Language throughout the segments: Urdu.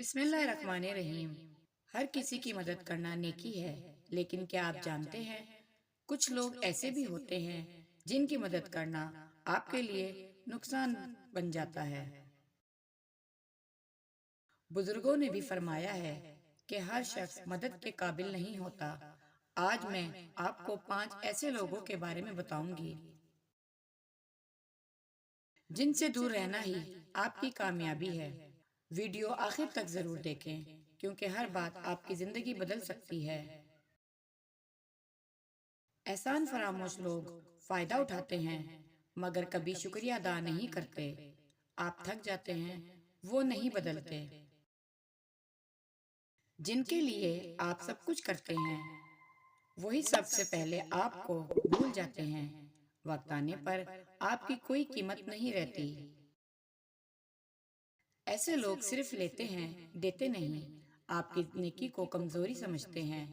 بسم اللہ الرحمن الرحیم۔ ہر کسی کی مدد کرنا نیکی ہے، لیکن کیا آپ جانتے ہیں کچھ لوگ ایسے بھی ہوتے ہیں جن کی مدد کرنا آپ کے لیے نقصان بن جاتا ہے۔ بزرگوں نے بھی فرمایا ہے کہ ہر شخص مدد کے قابل نہیں ہوتا۔ آج میں آپ کو 5 ایسے لوگوں کے بارے میں بتاؤں گی جن سے دور رہنا ہی آپ کی کامیابی ہے۔ ویڈیو آخر تک ضرور دیکھیں کیونکہ ہر بات آپ کی زندگی بدل سکتی ہے۔ احسان فراموش لوگ فائدہ اٹھاتے ہیں مگر کبھی شکریہ ادا نہیں کرتے۔ آپ تھک جاتے ہیں، وہ نہیں بدلتے۔ جن کے لیے آپ سب کچھ کرتے ہیں وہی سب سے پہلے آپ کو بھول جاتے ہیں۔ وقت آنے پر آپ کی کوئی قیمت نہیں رہتی۔ ایسے لوگ صرف لیتے ہیں، دیتے نہیں۔ آپ کی نیکی کو کمزوری سمجھتے ہیں۔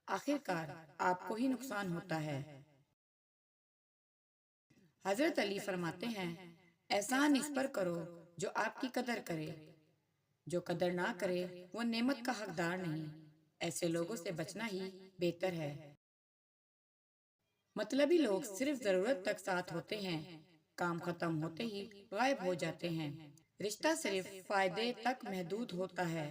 آخر کار آپ کو ہی نقصان ہوتا ہے۔ حضرت علی فرماتے ہیں، احسان اس پر کرو جو آپ کی قدر کرے، جو قدر نہ کرے وہ نعمت کا حقدار نہیں۔ ایسے لوگوں سے بچنا ہی بہتر ہے۔ مطلبی لوگ صرف ضرورت تک ساتھ ہوتے ہیں، کام ختم ہوتے ہی غائب ہو جاتے ہیں۔ رشتہ صرف فائدے تک محدود ہوتا ہے۔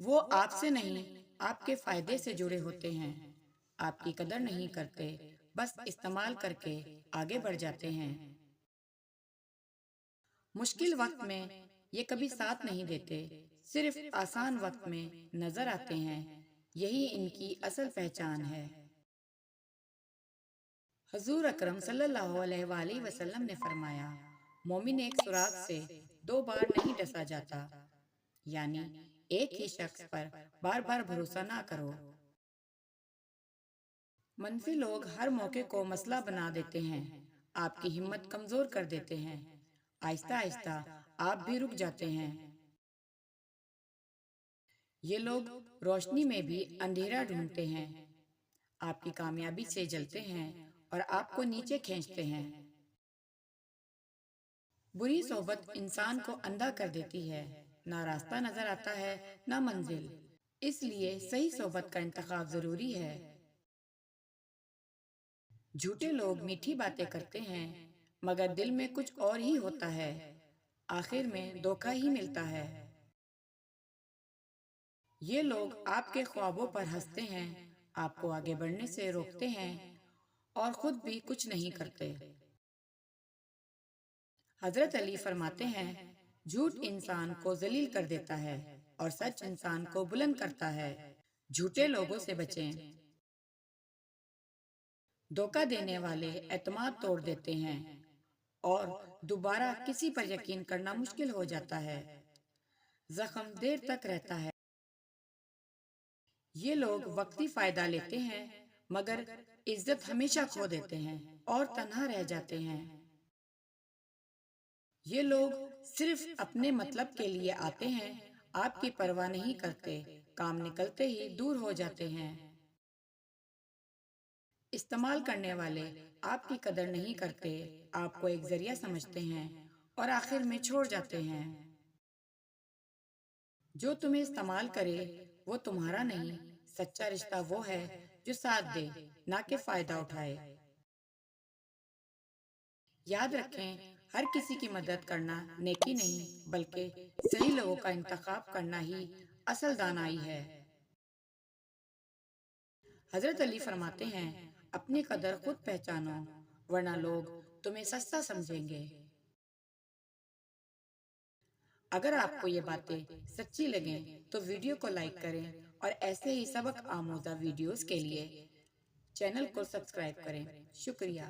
وہ آپ سے نہیں، آپ کے فائدے سے جڑے ہوتے ہیں۔ آپ کی قدر نہیں کرتے، بس استعمال کر کے آگے بڑھ جاتے ہیں۔ مشکل وقت میں یہ کبھی ساتھ نہیں دیتے، صرف آسان وقت میں نظر آتے ہیں۔ یہی ان کی اصل پہچان ہے۔ حضور اکرم صلی اللہ علیہ وآلہ وسلم نے فرمایا، مومن ایک سوراخ سے 2 بار نہیں ڈسا جاتا، یعنی ایک ہی شخص پر بار بار بھروسہ نہ کرو۔ منفی لوگ ہر موقع کو مسئلہ بنا دیتے ہیں، آپ کی ہمت کمزور کر دیتے ہیں۔ آہستہ آہستہ آپ بھی رک جاتے ہیں۔ یہ لوگ روشنی میں بھی اندھیرا ڈھونڈتے ہیں، آپ کی کامیابی سے جلتے ہیں اور آپ کو نیچے کھینچتے ہیں۔ بری صحبت انسان کو اندھا کر دیتی ہے، نہ راستہ نظر آتا ہے نہ منزل۔ اس لیے صحیح صحبت کا انتخاب ضروری ہے۔ جھوٹے لوگ میٹھی باتیں کرتے ہیں مگر دل میں کچھ اور ہی ہوتا ہے، آخر میں دھوکہ ہی ملتا ہے۔ یہ لوگ آپ کے خوابوں پر ہنستے ہیں، آپ کو آگے بڑھنے سے روکتے ہیں اور خود بھی کچھ نہیں کرتے۔ حضرت علی فرماتے ہیں، جھوٹ انسان کو ذلیل کر دیتا ہے اور سچ انسان کو بلند کرتا ہے۔ جھوٹے لوگوں سے بچیں۔ دھوکہ دینے والے اعتماد توڑ دیتے ہیں اور دوبارہ کسی پر یقین کرنا مشکل ہو جاتا ہے۔ زخم دیر تک رہتا ہے۔ یہ لوگ وقتی فائدہ لیتے ہیں مگر عزت ہمیشہ کھو دیتے ہیں اور تنہا رہ جاتے ہیں۔ یہ لوگ صرف اپنے مطلب کے لیے آتے ہیں، آپ کی پرواہ نہیں کرتے، کام نکلتے ہی دور ہو جاتے ہیں۔ استعمال کرنے والے آپ کی قدر نہیں کرتے، آپ کو ایک ذریعہ سمجھتے ہیں اور آخر میں چھوڑ جاتے ہیں۔ جو تمہیں استعمال کرے وہ تمہارا نہیں، سچا رشتہ وہ ہے جو ساتھ دے نہ کہ فائدہ اٹھائے۔ یاد رکھیں، ہر کسی کی مدد کرنا نیکی نہیں بلکہ صحیح لوگوں کا انتخاب کرنا ہی اصل دانائی ہے۔ حضرت علی فرماتے ہیں، اپنی قدر خود پہچانو ورنہ لوگ تمہیں سستا سمجھیں گے۔ اگر آپ کو یہ باتیں سچی لگیں تو ویڈیو کو لائک کریں اور ایسے ہی سبق آموزہ ویڈیوز کے لیے چینل کو سبسکرائب کریں۔ شکریہ۔